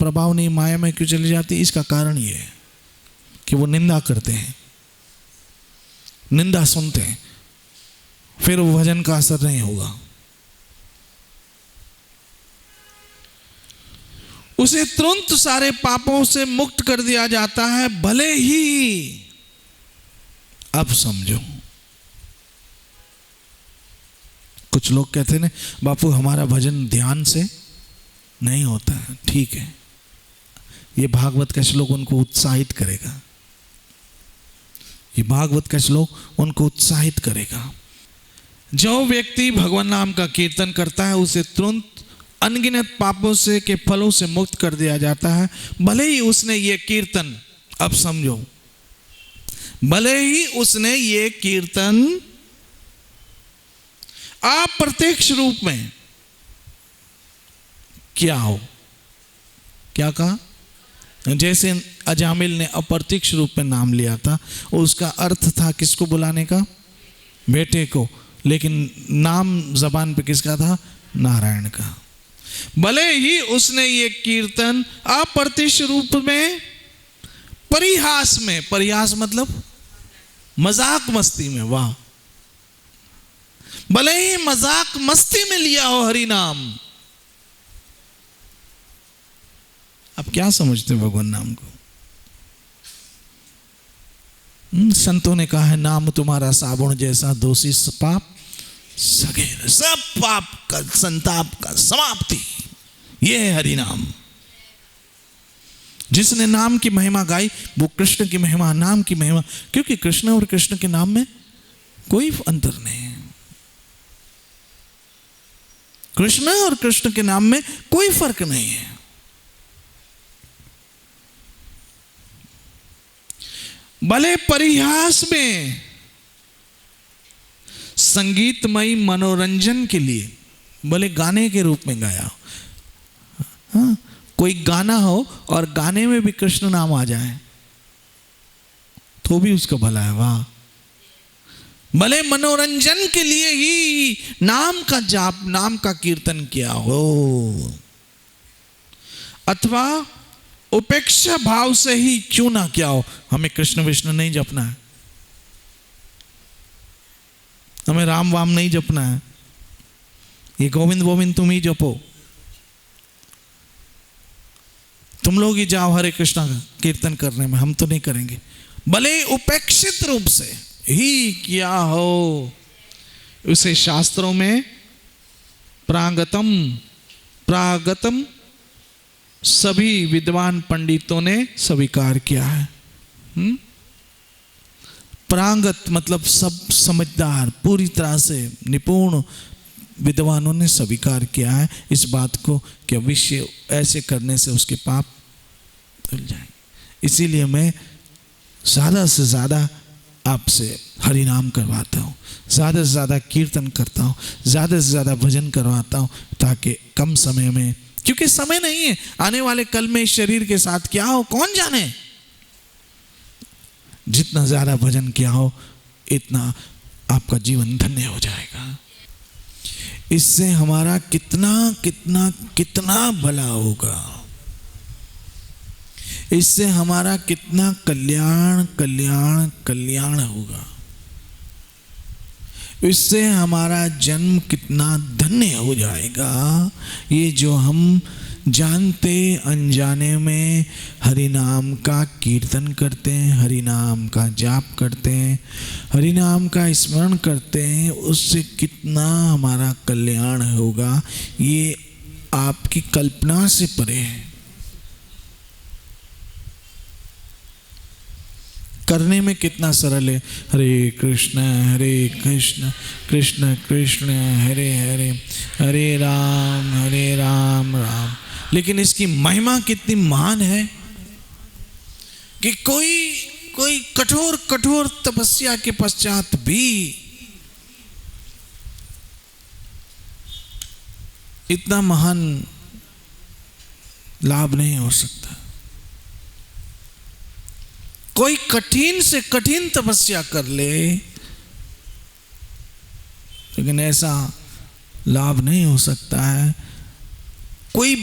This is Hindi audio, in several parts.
प्रभाव नहीं, माया में क्यों चली जाती? इसका कारण ये है कि वो निंदा करते हैं, निंदा सुनते हैं, फिर वो भजन का असर नहीं होगा। उसे तुरंत सारे पापों से मुक्त कर दिया जाता है, भले ही अब समझो। कुछ लोग कहते हैं ना, बापू हमारा भजन ध्यान से नहीं होता है। ठीक है, ये भागवत का श्लोक उनको उत्साहित करेगा, ये भागवत का श्लोक उनको उत्साहित करेगा। जो व्यक्ति भगवान नाम का कीर्तन करता है उसे तुरंत अनगिनत पापों से के फलों से मुक्त कर दिया जाता है, भले ही उसने ये कीर्तन, अब समझो, भले ही उसने ये कीर्तन अप्रत्यक्ष रूप में किया हो। क्या कहा? जैसे अजामिल ने अप्रत्यक्ष रूप में नाम लिया था, उसका अर्थ था किसको बुलाने का? बेटे को, लेकिन नाम जबान पे किसका था? नारायण का। भले ही उसने ये कीर्तन अप्रत्यक्ष रूप में, परिहास में, परिहास मतलब मजाक मस्ती में, वाह, भले ही मजाक मस्ती में लिया हो हरि नाम। अब क्या समझते हैं भगवान नाम को? संतों ने कहा है, नाम तुम्हारा साबुन जैसा, दोषी पाप सगेर, सब पाप का, संताप का समाप्ति, ये है हरि नाम। जिसने नाम की महिमा गाई वो कृष्ण की महिमा, नाम की महिमा, क्योंकि कृष्ण और कृष्ण के नाम में कोई अंतर नहीं है। कृष्ण और कृष्ण के नाम में कोई फर्क नहीं है। भले परिहास में, संगीतमयी मनोरंजन के लिए, भले गाने के रूप में गाया, हाँ, कोई गाना हो और गाने में भी कृष्ण नाम आ जाए तो भी उसका भला है, वाह। भले मनोरंजन के लिए ही नाम का जाप, नाम का कीर्तन किया हो, अथवा उपेक्षा भाव से ही क्यों ना किया हो। हमें कृष्ण विष्णु नहीं जपना है, हमें राम वाम नहीं जपना है, ये गोविंद गोविंद तुम ही जपो, तुम लोग ही जाओ हरे कृष्णा कीर्तन करने में, हम तो नहीं करेंगे। भले उपेक्षित रूप से ही किया हो, उसे शास्त्रों में प्रागतम, प्रागतम सभी विद्वान पंडितों ने स्वीकार किया है। प्रागत मतलब सब समझदार, पूरी तरह से निपुण विद्वानों ने स्वीकार किया है इस बात को कि अवश्य ऐसे करने से उसके पाप धुल जाएंगे। इसीलिए मैं ज़्यादा से ज़्यादा आपसे हरि नाम करवाता हूँ, ज़्यादा से ज़्यादा कीर्तन करता हूँ, ज़्यादा से ज़्यादा भजन करवाता हूँ, ताकि कम समय में, क्योंकि समय नहीं है, आने वाले कल में इस शरीर के साथ क्या हो कौन जाने। जितना ज़्यादा भजन किया हो इतना आपका जीवन धन्य हो जाएगा। इससे हमारा कितना कितना कितना भला होगा, इससे हमारा कितना कल्याण कल्याण कल्याण होगा, इससे हमारा जन्म कितना धन्य हो जाएगा। ये जो हम जानते अनजाने में हरि नाम का कीर्तन करते हैं, हरि नाम का जाप करते हैं, हरि नाम का स्मरण करते हैं, उससे कितना हमारा कल्याण होगा, ये आपकी कल्पना से परे है। करने में कितना सरल है, हरे कृष्ण कृष्ण कृष्ण हरे हरे, हरे राम राम। लेकिन इसकी महिमा कितनी महान है कि कोई कठोर कठोर तपस्या के पश्चात भी इतना महान लाभ नहीं हो सकता। कोई कठिन से कठिन तपस्या कर ले लेकिन ऐसा लाभ नहीं हो सकता है। कोई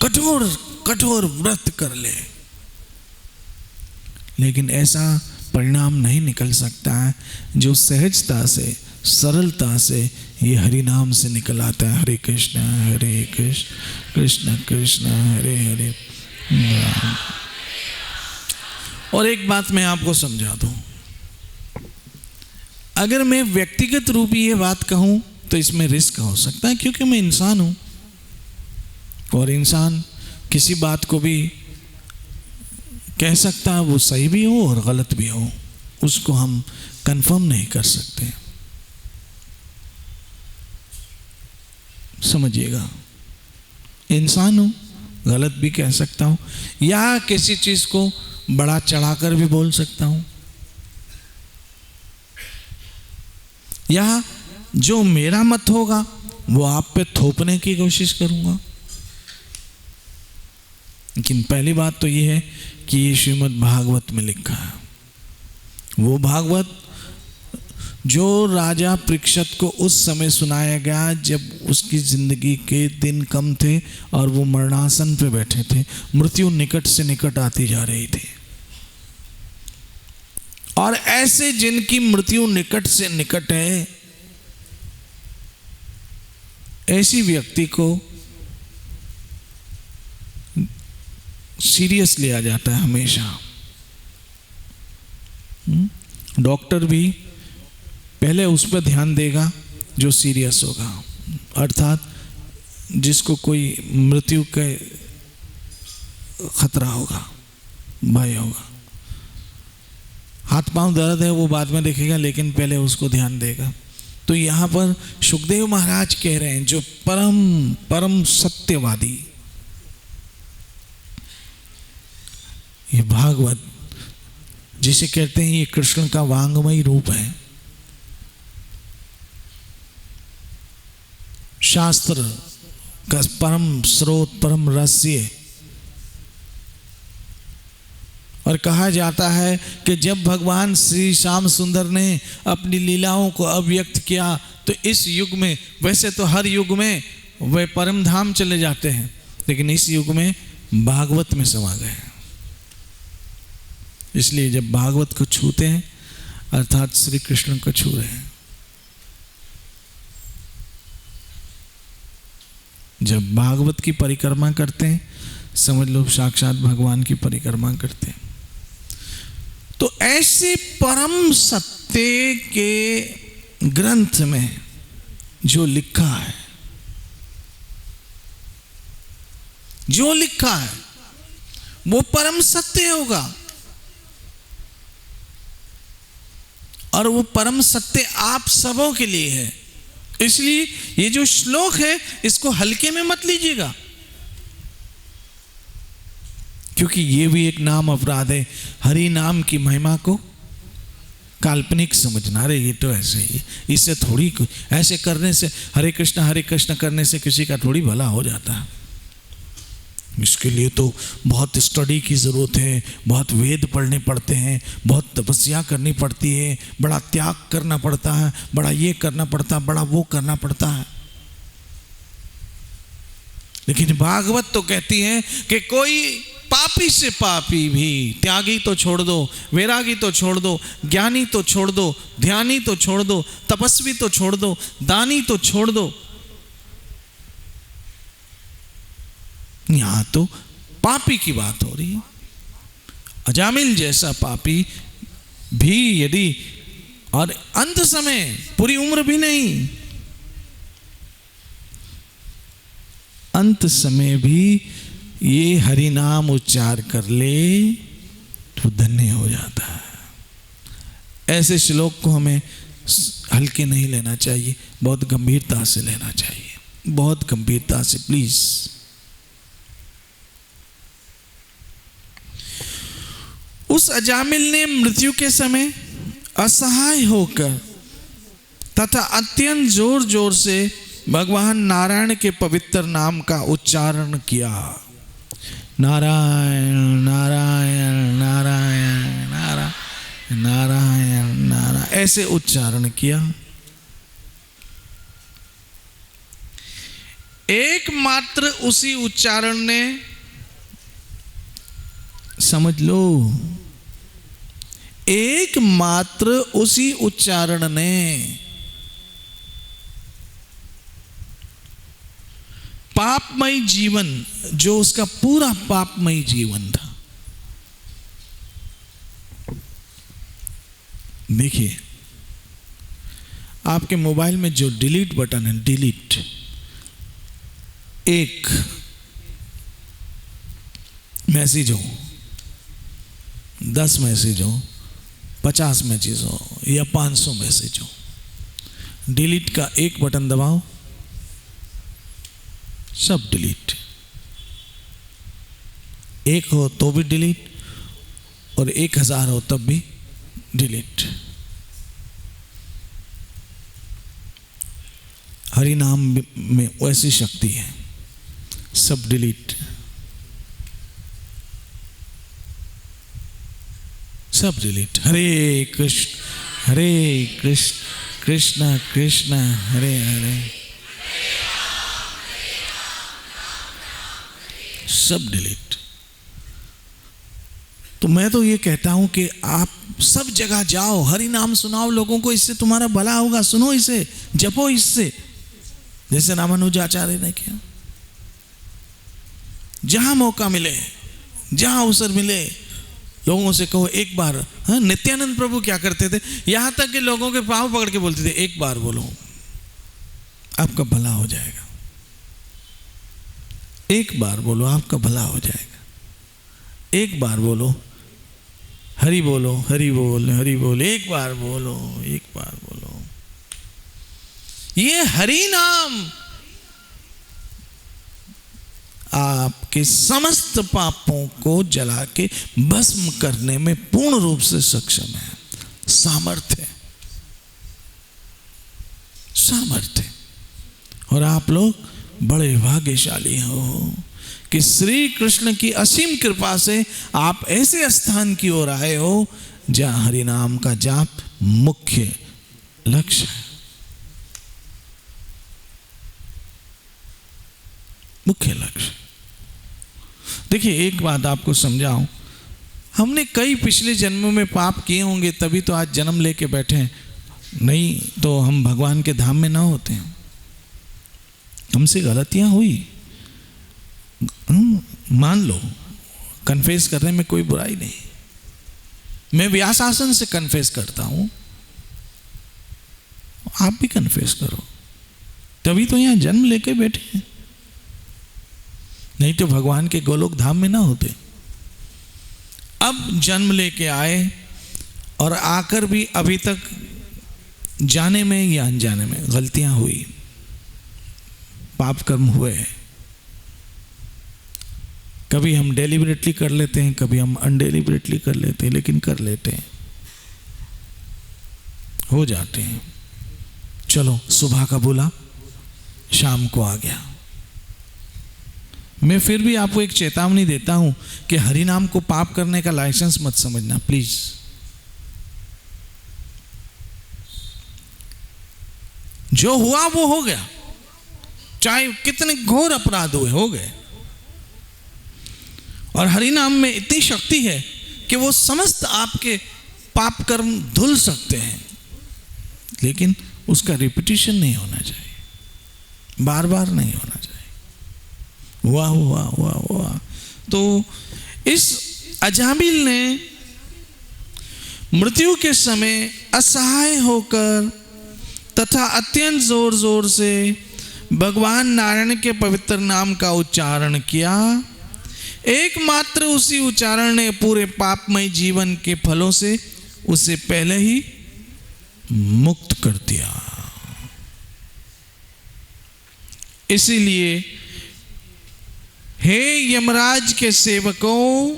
कठोर कठोर व्रत कर ले, लेकिन ऐसा परिणाम नहीं निकल सकता है जो सहजता से, सरलता से ये हरि नाम से निकल आता है। हरे कृष्ण कृष्ण कृष्ण हरे हरे। और एक बात मैं आपको समझा दूं, अगर मैं व्यक्तिगत रूप ये बात कहूं तो इसमें रिस्क हो सकता है, क्योंकि मैं इंसान हूं और इंसान किसी बात को भी कह सकता है, वो सही भी हो और गलत भी हो, उसको हम कंफर्म नहीं कर सकते। समझिएगा, इंसान हूं, गलत भी कह सकता हूं, या किसी चीज को बड़ा चढ़ाकर भी बोल सकता हूं, या जो मेरा मत होगा वो आप पे थोपने की कोशिश करूंगा। लेकिन पहली बात तो ये है कि ये श्रीमद् भागवत में लिखा है, वो भागवत जो राजा परीक्षित को उस समय सुनाया गया जब उसकी जिंदगी के दिन कम थे और वो मरणासन पे बैठे थे, मृत्यु निकट से निकट आती जा रही थी। और ऐसे जिनकी मृत्यु निकट से निकट है, ऐसी व्यक्ति को सीरियस लिया जाता है हमेशा। डॉक्टर भी पहले उस पर ध्यान देगा जो सीरियस होगा, अर्थात जिसको कोई मृत्यु का खतरा होगा, भय होगा। हाथ पांव दर्द है वो बाद में देखेगा, लेकिन पहले उसको ध्यान देगा। तो यहाँ पर सुखदेव महाराज कह रहे हैं, जो परम परम सत्यवादी, ये भागवत जिसे कहते हैं ये कृष्ण का वांगमयी रूप है, शास्त्र का परम स्रोत, परम रहस्य। और कहा जाता है कि जब भगवान श्री श्याम सुंदर ने अपनी लीलाओं को अभिव्यक्त किया तो इस युग में, वैसे तो हर युग में वे परम धाम चले जाते हैं, लेकिन इस युग में भागवत में समा गए। इसलिए जब भागवत को छूते हैं अर्थात श्री कृष्ण को छू रहे हैं। जब भागवत की परिक्रमा करते हैं समझ लो साक्षात भगवान की परिक्रमा करते हैं। तो ऐसे परम सत्य के ग्रंथ में जो लिखा है, जो लिखा है वो परम सत्य होगा, और वो परम सत्य आप सबों के लिए है। इसलिए ये जो श्लोक है इसको हल्के में मत लीजिएगा, क्योंकि ये भी एक नाम अपराध है। हरि नाम की महिमा को काल्पनिक समझना, रे ये तो ऐसे ही, इससे थोड़ी, ऐसे करने से, हरे कृष्ण करने से किसी का थोड़ी भला हो जाता है। इसके लिए तो बहुत स्टडी की ज़रूरत है, बहुत वेद पढ़ने पड़ते हैं, बहुत तपस्या करनी पड़ती है, बड़ा त्याग करना पड़ता है, बड़ा ये करना पड़ता है, बड़ा वो करना पड़ता है। लेकिन भागवत तो कहती है कि कोई पापी से पापी भी, त्यागी तो छोड़ दो, वैरागी तो छोड़ दो, ज्ञानी तो छोड़ दो, ध्यानी तो छोड़ दो, तपस्वी तो छोड़ दो, दानी तो छोड़ दो, यहां तो पापी की बात हो रही है। अजामिल जैसा पापी भी यदि, और अंत समय, पूरी उम्र भी नहीं, अंत समय भी ये हरि नाम उच्चार कर ले तो धन्य हो जाता है। ऐसे श्लोक को हमें हल्के नहीं लेना चाहिए, बहुत गंभीरता से लेना चाहिए, बहुत गंभीरता से प्लीज। उस अजामिल ने मृत्यु के समय असहाय होकर तथा अत्यंत जोर जोर से भगवान नारायण के पवित्र नाम का उच्चारण किया। नारायण नारायण नारायण नारायण नारायण नारायण, ऐसे उच्चारण किया। एकमात्र उसी उच्चारण ने समझ लो, एकमात्र उसी उच्चारण ने पापमय जीवन, जो उसका पूरा पापमय जीवन था। देखिए, आपके मोबाइल में जो डिलीट बटन है, डिलीट, एक मैसेज हो, 10 मैसेज हो, 50 मैसेज हो या 500 मैसेज हो, डिलीट का एक बटन दबाओ, सब डिलीट। एक हो तो भी डिलीट, और 1000 हो तब भी डिलीट। हरि नाम में वैसी शक्ति है, सब डिलीट, सब डिलीट। हरे कृष्ण कृष्ण कृष्ण हरे हरे, सब डिलीट। तो मैं तो ये कहता हूं कि आप सब जगह जाओ, हरि नाम सुनाओ लोगों को, इससे तुम्हारा भला होगा। सुनो इसे, जपो इससे, जैसे रामानुजाचार्य ने किया। जहां मौका मिले, जहां अवसर मिले, लोगों से कहो एक बार। हाँ, नित्यानंद प्रभु क्या करते थे, यहां तक कि लोगों के पांव पकड़ के बोलते थे, एक बार बोलो आपका भला हो जाएगा, एक बार बोलो आपका भला हो जाएगा, एक बार बोलो, हरि बोलो, हरि बोल, हरि बोल, एक बार बोलो, एक बार बोलो। ये हरि नाम आपके समस्त पापों को जला के भस्म करने में पूर्ण रूप से सक्षम है, सामर्थ्य, सामर्थ्य। और आप लोग बड़े भाग्यशाली हो कि श्री कृष्ण की असीम कृपा से आप ऐसे स्थान की ओर आए हो जहां हरि नाम का जाप मुख्य लक्ष्य है, मुख्य लक्ष्य। देखिए, एक बात आपको समझाऊं, हमने कई पिछले जन्मों में पाप किए होंगे, तभी तो आज जन्म लेके बैठे हैं, नहीं तो हम भगवान के धाम में ना होते हैं। हमसे गलतियां हुई, मान लो, कन्फेस करने में कोई बुराई नहीं। मैं व्यासासन से कन्फेस करता हूं, आप भी कन्फेस करो, तभी तो यहां जन्म लेके बैठे हैं, नहीं तो भगवान के गोलोक धाम में ना होते। अब जन्म लेके आए और आकर भी अभी तक जाने में या अनजाने में गलतियां हुई, पाप कर्म हुए। कभी हम डेलिबरेटली कर लेते हैं, कभी हम अनडेलिबरेटली कर लेते हैं, लेकिन कर लेते हैं, हो जाते हैं। चलो, सुबह का बोला, शाम को आ गया। मैं फिर भी आपको एक चेतावनी देता हूं कि हरि नाम को पाप करने का लाइसेंस मत समझना, प्लीज। जो हुआ वो हो गया, चाहे कितने घोर अपराध हुए, हो गए। और हरि नाम में इतनी शक्ति है कि वो समस्त आपके पाप कर्म धुल सकते हैं, लेकिन उसका रिपीटिशन नहीं होना चाहिए, बार बार नहीं होना चाहिए। हुआ हुआ हुआ हुआ। तो इस अजामिल ने मृत्यु के समय असहाय होकर तथा अत्यंत जोर जोर से भगवान नारायण के पवित्र नाम का उच्चारण किया। एकमात्र उसी उच्चारण ने पूरे पापमय जीवन के फलों से उसे पहले ही मुक्त कर दिया। इसीलिए हे यमराज के सेवकों,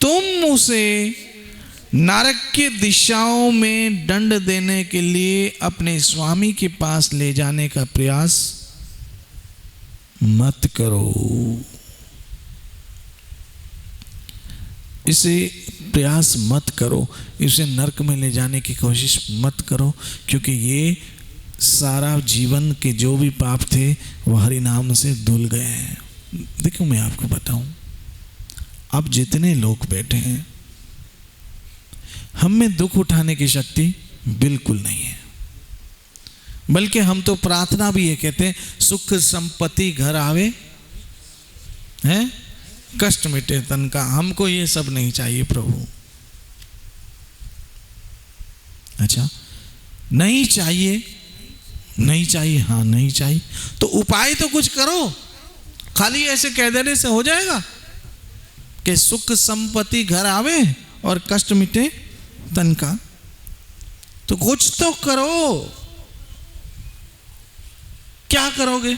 तुम उसे नरक की दिशाओं में दंड देने के लिए अपने स्वामी के पास ले जाने का प्रयास मत करो। इसे प्रयास मत करो, इसे नरक में ले जाने की कोशिश मत करो, क्योंकि ये सारा जीवन के जो भी पाप थे वो हरि नाम से धुल गए हैं। देखो, मैं आपको बताऊं, अब जितने लोग बैठे हैं, हम में दुख उठाने की शक्ति बिल्कुल नहीं है, बल्कि हम तो प्रार्थना भी ये कहते हैं, सुख संपत्ति घर आवे हैं, कष्ट मिटे तन का। हमको ये सब नहीं चाहिए प्रभु। अच्छा, नहीं चाहिए, नहीं चाहिए, हाँ नहीं चाहिए, तो उपाय तो कुछ करो। खाली ऐसे कह देने से हो जाएगा कि सुख संपत्ति घर आवे और कष्ट मिटे तन का? तो कुछ तो करो। क्या करोगे?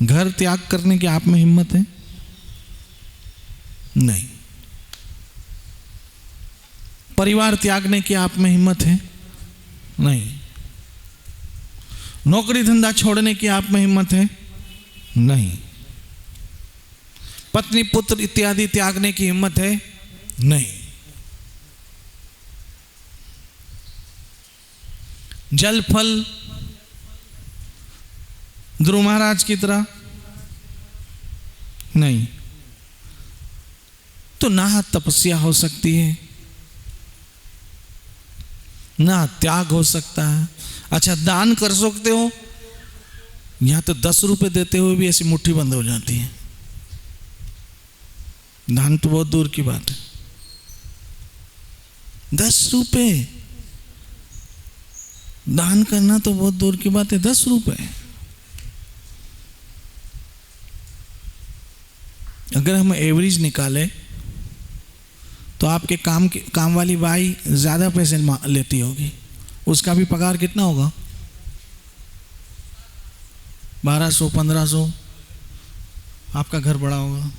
घर त्याग करने की आप में हिम्मत है? नहीं। परिवार त्यागने की आप में हिम्मत है? नहीं। नौकरी धंधा छोड़ने की आप में हिम्मत है? नहीं। पत्नी पुत्र इत्यादि त्यागने की हिम्मत है? नहीं। जल फल ध्रुव महाराज की तरह? नहीं। तो ना तपस्या हो सकती है, ना त्याग हो सकता है। अच्छा, दान कर सकते हो? यहां तो 10 रुपए देते हुए भी ऐसी मुट्ठी बंद हो जाती है। दान तो बहुत दूर की बात है। 10 रुपए दान करना तो बहुत दूर की बात है। 10 रुपए अगर हम एवरेज निकालें तो आपके काम वाली बाई ज्यादा पैसे लेती होगी, उसका भी पगार कितना होगा? 1200 1500। आपका घर बड़ा होगा,